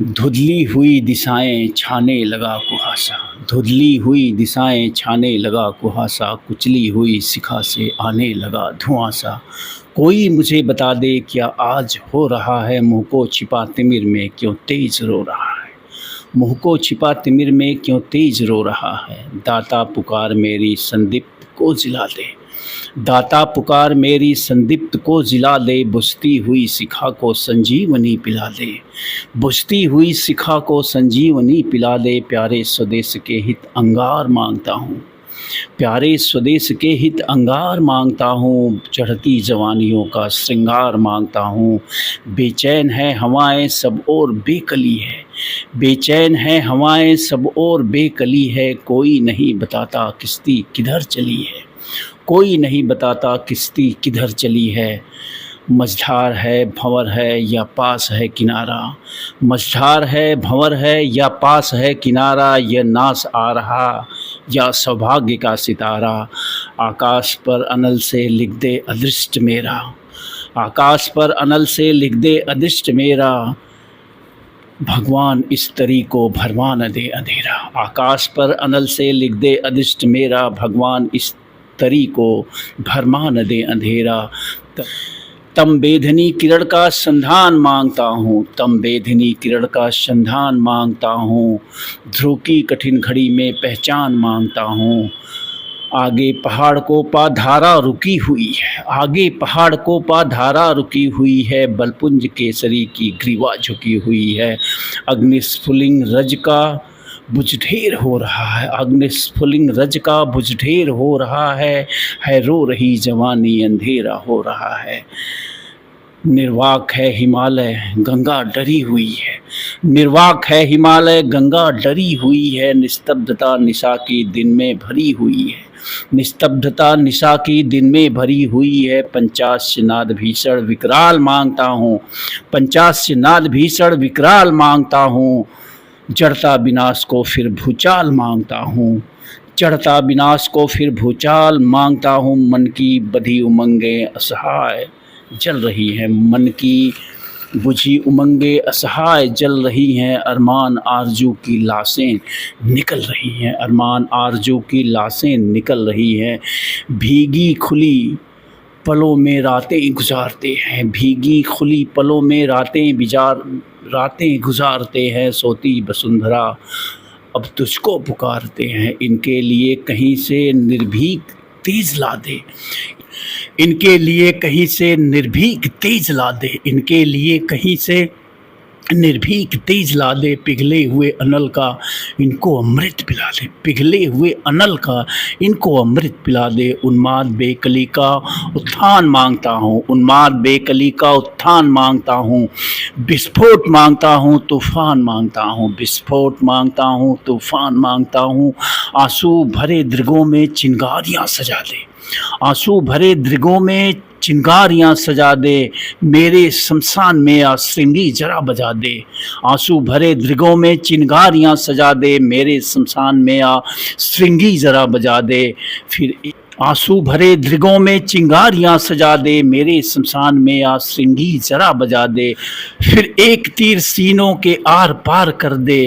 धुंधली हुई दिशाएं छाने लगा कुहासा। धुंधली हुई दिशाएं छाने लगा कुहासा। कुचली हुई शिखा से आने लगा धुआं सा। कोई मुझे बता दे क्या आज हो रहा है। मुँह को छिपा तिमिर में क्यों तेज रो रहा है। मुँह को छिपा तिमिर में क्यों तेज रो रहा है। दाता पुकार मेरी संदीप्त को जिला दे। दाता पुकार मेरी संदीप्त को जिला दे। बुझती हुई शिखा को संजीवनी पिला दे। बुझती हुई शिखा को संजीवनी पिला दे। प्यारे स्वदेश के हित अंगार मांगता हूँ। प्यारे स्वदेश के हित अंगार मांगता हूँ। चढ़ती जवानियों का श्रृंगार मांगता हूँ। बेचैन है हवाएं सब और बेकली है। बेचैन है हवाएं सब और बेकली है। कोई नहीं बताता किश्ती किधर चली है। कोई नहीं बताता किश्ती किधर चली है। मझधार है भंवर है या पास है किनारा। मझधार है भंवर है या पास है किनारा। यह नास आ रहा या सौभाग्य का सितारा। आकाश पर अनल से लिख दे अदृष्ट मेरा। आकाश पर अनल से लिख दे अदृष्ट मेरा। भगवान इस तरी को भरमा न दे अंधेरा। आकाश पर अनल से लिख दे अदृष्ट मेरा। भगवान इस तरी को भरमा न दे अंधेरा। तम बेधनी किरण का संधान मांगता हूँ। तम बेधनी किरण का संधान मांगता हूँ। ध्रुव की कठिन घड़ी में पहचान मांगता हूँ। आगे पहाड़ को पा धारा रुकी हुई है। आगे पहाड़ को पा धारा रुकी हुई है। बलपुंज केसरी की ग्रीवा झुकी हुई है। अग्निस्फुलिंग रज का बुझढेर हो रहा है। अग्निस्फुलिंग रज का बुझढेर हो रहा है रो रही जवानी अंधेरा हो रहा है। निर्वाक है हिमालय गंगा डरी हुई है। निर्वाक है हिमालय गंगा डरी हुई है। निस्तब्धता निशा की दिन में भरी हुई है। निस्तब्धता निशा की दिन में भरी हुई है। पंचास्य नाद भीषण विकराल मांगता हूँ। पंचास्य नाद भीषण विकराल मांगता हूँ। जड़ता विनाश को फिर भूचाल मांगता हूँ। चढ़ता विनाश को फिर भूचाल मांगता हूँ। मन की बधी उमंगें असहाय जल रही हैं। मन की बुझी उमंगें असहाय जल रही हैं। अरमान आरजू की लाशें निकल रही हैं। अरमान आरजू की लाशें निकल रही हैं। भीगी खुली पलों में रातें गुजारते हैं। भीगी खुली पलों में रातें गुजारते हैं। सोती वसुंधरा अब तुझको पुकारते हैं। इनके लिए कहीं से निर्भीक तेज ला दे। इनके लिए कहीं से निर्भीक तेज ला दे। इनके लिए कहीं से निर्भीक तेज ला दे। पिघले हुए अनल का इनको अमृत पिला दे। पिघले हुए अनल का इनको अमृत पिला दे। उन्माद बेकली का उत्थान मांगता हूँ। उन्माद बेकली का उत्थान मांगता हूँ। विस्फोट मांगता हूँ तूफान मांगता हूँ। विस्फोट मांगता हूँ तूफान मांगता हूँ। आंसू भरे दृगों में चिंगारियाँ सजा दे। आंसू भरे दृगों में चिंगारियाँ सजा दे। मेरे शमशान में आ श्रृंगी जरा बजा दे। आंसू भरे दृगों में चिंगारियाँ सजा दे। मेरे शमशान में आ श्रृंगी जरा बजा दे। फिर आंसू भरे दृगों में चिंगारियाँ सजा दे। मेरे शमशान में आ श्रृंगी जरा बजा दे। फिर एक तीर सीनों के आर पार कर दे।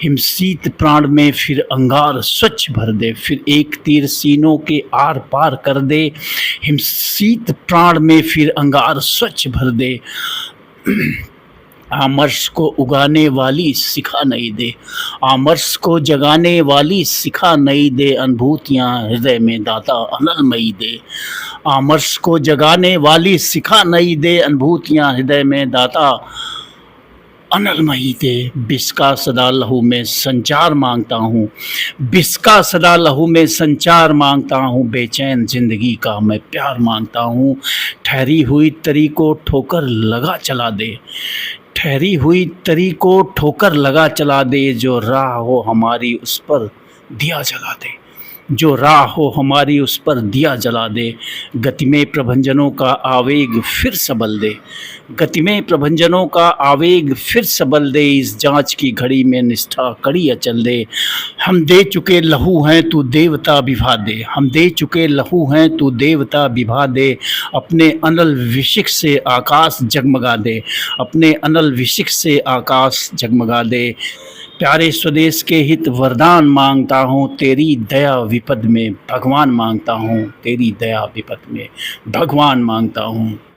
हिमशीत प्राण में फिर अंगार स्वच्छ भर दे। फिर एक तीर सीनों के आर पार कर दे। हिमशीत प्राण में फिर अंगार स्वच्छ भर दे। आमर्श को उगाने वाली शिखा नहीं दे। आमर्श को जगाने वाली शिखा नहीं दे। अनुभूतियाँ हृदय में दाता अनलमयी दे। आमर्श को जगाने वाली शिखा नहीं दे। अनुभूतियाँ हृदय में दाता अनलमयी दे। विष का सदा लहू में संचार मांगता हूँ। विष का सदा लहू में संचार मांगता हूँ। बेचैन जिंदगी का मैं प्यार मांगता हूँ। ठहरी हुई तरी को ठोकर लगा चला दे। ठहरी हुई तरी को ठोकर लगा चला दे। जो राह हो हमारी उस पर दिया जला दे। जो राह हो हमारी उस पर दिया जला दे। गति में प्रभंजनों का आवेग फिर सबल दे। गति में प्रभंजनों का आवेग फिर सबल दे, इस जांच की घड़ी में निष्ठा कड़ी अचल दे। हम दे चुके लहू हैं तू देवता विभा दे, हम दे चुके लहू हैं तू देवता विभा दे। अपने अनल विशिख से आकाश जगमगा दे, अपने अनल विशिख से आकाश जगमगा दे। प्यारे स्वदेश के हित वरदान मांगता हूँ, तेरी दया विपद में भगवान मांगता हूँ, तेरी दया विपद में भगवान मांगता हूँ।